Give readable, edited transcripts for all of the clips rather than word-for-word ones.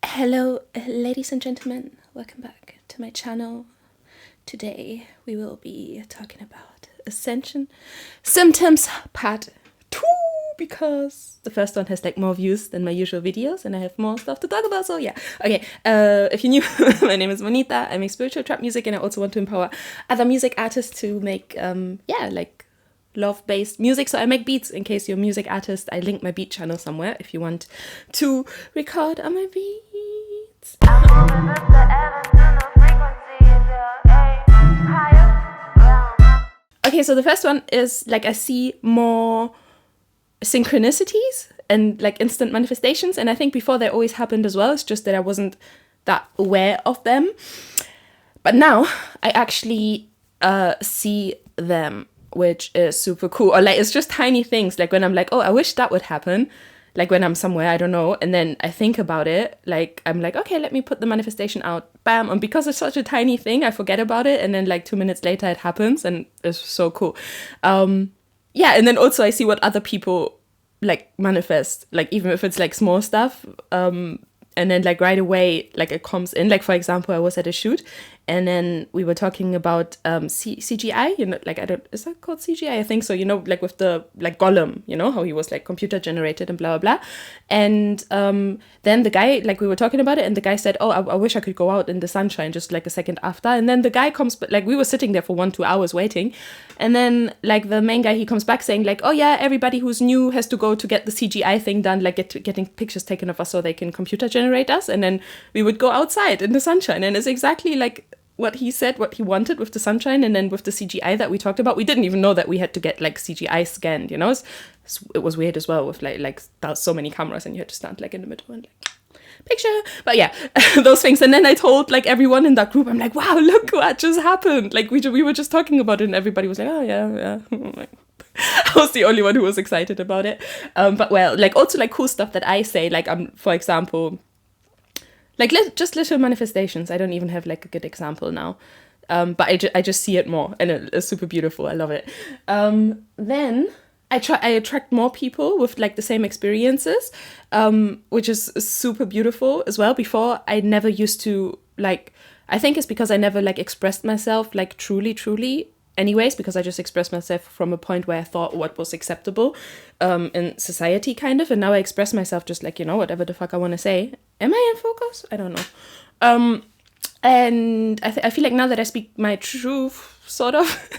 Hello, ladies and gentlemen, welcome back to my channel. Today we will be talking about ascension symptoms part 2, because the first one has like more views than my usual videos and I have more stuff to talk about, so yeah. Okay, if you're new, my name is Monita. I make spiritual trap music and I also want to empower other music artists to make like love-based music. So I make beats. In case you're a music artist, I link my beat channel somewhere if you want to record on my beats. Okay, so the first one is like I see more synchronicities and like instant manifestations, and I think before they always happened as well. It's just that I wasn't that aware of them, but now I actually see them, which is super cool. Or like it's just tiny things, like when I'm like, oh, I wish that would happen, like when I'm somewhere, I don't know, and then I think about it, like I'm like, okay, let me put the manifestation out, bam, and because it's such a tiny thing, I forget about it, and then like 2 minutes later it happens, and it's so cool. Yeah, and then also I see what other people like manifest, like even if it's like small stuff, and then like right away, like it comes in. Like for example, I was at a shoot and then we were talking about CGI, you know, like is that called CGI? I think so, you know, like with the like Gollum, you know, how he was like computer generated and blah blah blah. And then the guy, like we were talking about it and the guy said, oh, I wish I could go out in the sunshine just like a second after. And then the guy comes, but like we were sitting there for 1-2 hours waiting, and then like the main guy, he comes back saying like, oh yeah, everybody who's new has to go to get the CGI thing done, like getting pictures taken of us so they can computer generate us, and then we would go outside in the sunshine. And it's exactly like what he said, what he wanted with the sunshine. And then with the CGI that we talked about, we didn't even know that we had to get like CGI scanned, you know. It was weird as well with like there's so many cameras and you had to stand like in the middle and like picture. But yeah, those things. And then I told like everyone in that group, I'm like, wow, look what just happened. Like we were just talking about it and everybody was like, oh yeah. I was the only one who was excited about it. But well, like also like cool stuff that I say, like for example, like just little manifestations. I don't even have like a good example now, but I just see it more, and it's super beautiful. I love it. Then I attract more people with like the same experiences, which is super beautiful as well. Before I never used to like. I think it's because I never like expressed myself like truly. Anyways, because I just expressed myself from a point where I thought what was acceptable in society, kind of, and now I express myself just like, you know, whatever the fuck I want to say. Am I in focus? I don't know. And I feel like now that I speak my truth, sort of,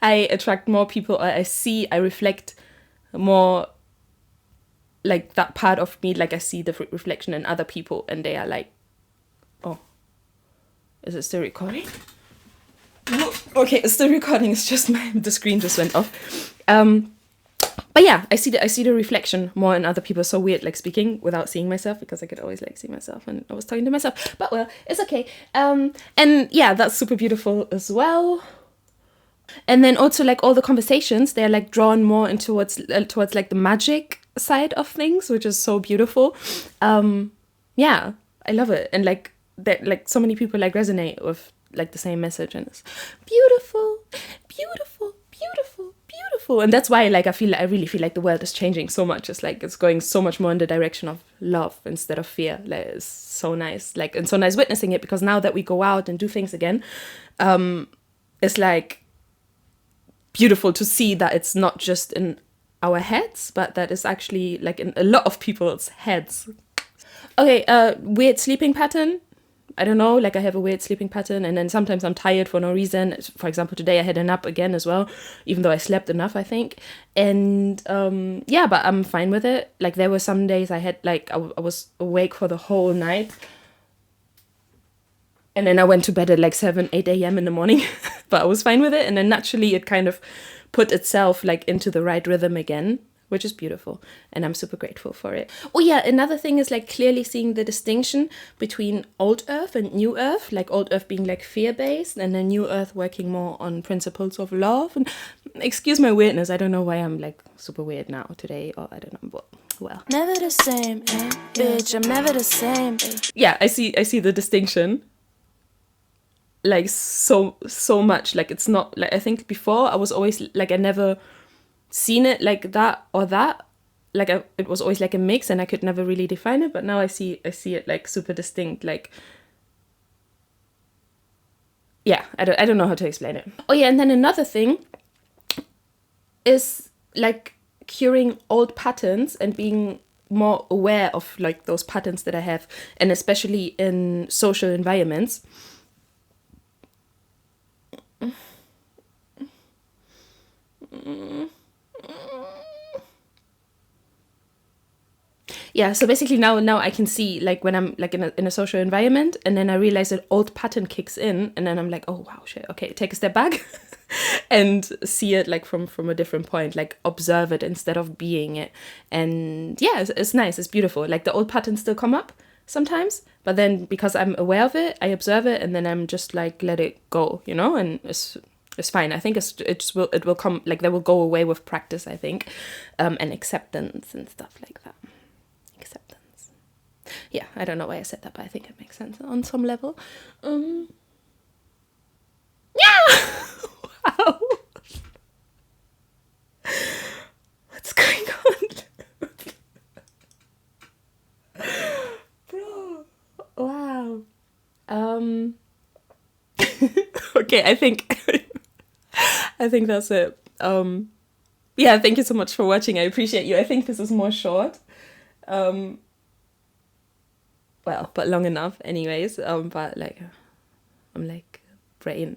I attract more people. I reflect more like that part of me, like I see the reflection in other people, and they are like, oh, is it still recording? Okay, it's still recording. It's just the screen just went off. But yeah, I see the reflection more in other people. So weird, like speaking without seeing myself, because I could always like see myself and I was talking to myself. But well, it's okay. And yeah, that's super beautiful as well. And then also like all the conversations, they're like drawn more in towards like the magic side of things, which is so beautiful. Yeah, I love it. And like like so many people like resonate with like the same message, and it's beautiful. And that's why like I really feel like the world is changing so much. It's like it's going so much more in the direction of love instead of fear. Like it's so nice, like, and so nice witnessing it, because now that we go out and do things again, it's like beautiful to see that it's not just in our heads, but that it's actually like in a lot of people's heads. Okay, weird sleeping pattern. I don't know, like I have a weird sleeping pattern, and then sometimes I'm tired for no reason. For example, today I had a nap again as well, even though I slept enough, I think. And yeah, but I'm fine with it. Like there were some days I had like I was awake for the whole night, and then I went to bed at like 7-8 a.m. in the morning, but I was fine with it. And then naturally it kind of put itself like into the right rhythm again, which is beautiful, and I'm super grateful for it. Oh yeah, another thing is like clearly seeing the distinction between old earth and new earth, like old earth being like fear-based, and then new earth working more on principles of love. And excuse my weirdness, I don't know why I'm like super weird now today, or I don't know, but well. Never the same, bitch, I'm never the same. Yeah, I see the distinction. Like so much, like it's not like, I think before I was always like, I never seen it like that or that, like it was always like a mix, and I could never really define it. But now I see it like super distinct. Like, yeah, I don't know how to explain it. Oh yeah, and then another thing is like curing old patterns and being more aware of like those patterns that I have, and especially in social environments. Yeah, so basically now I can see like when I'm like in a social environment, and then I realize an old pattern kicks in, and then I'm like, oh wow, shit, okay, take a step back and see it like from a different point, like observe it instead of being it. And yeah, it's nice, it's beautiful. Like the old patterns still come up sometimes, but then because I'm aware of it, I observe it, and then I'm just like let it go, you know, and it's fine. I think it will come, like that will go away with practice, I think, and acceptance and stuff like that. Acceptance. Yeah, I don't know why I said that, but I think it makes sense on some level. Yeah. Wow. What's going on? Bro. Wow. Okay, I think that's it. Yeah, thank you so much for watching. I appreciate you. I think this is more short. Well, but long enough anyways. But like I'm like brain.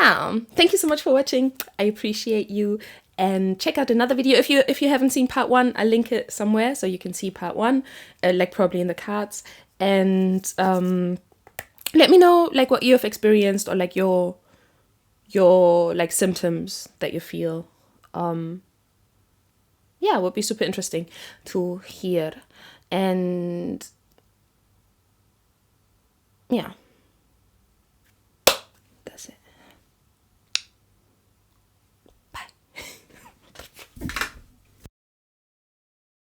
Yeah, thank you so much for watching. I appreciate you, and check out another video if you haven't seen part 1. I'll link it somewhere so you can see part 1, like probably in the cards. And let me know like what you have experienced, or like your like symptoms that you feel. Yeah, it would be super interesting to hear. And yeah.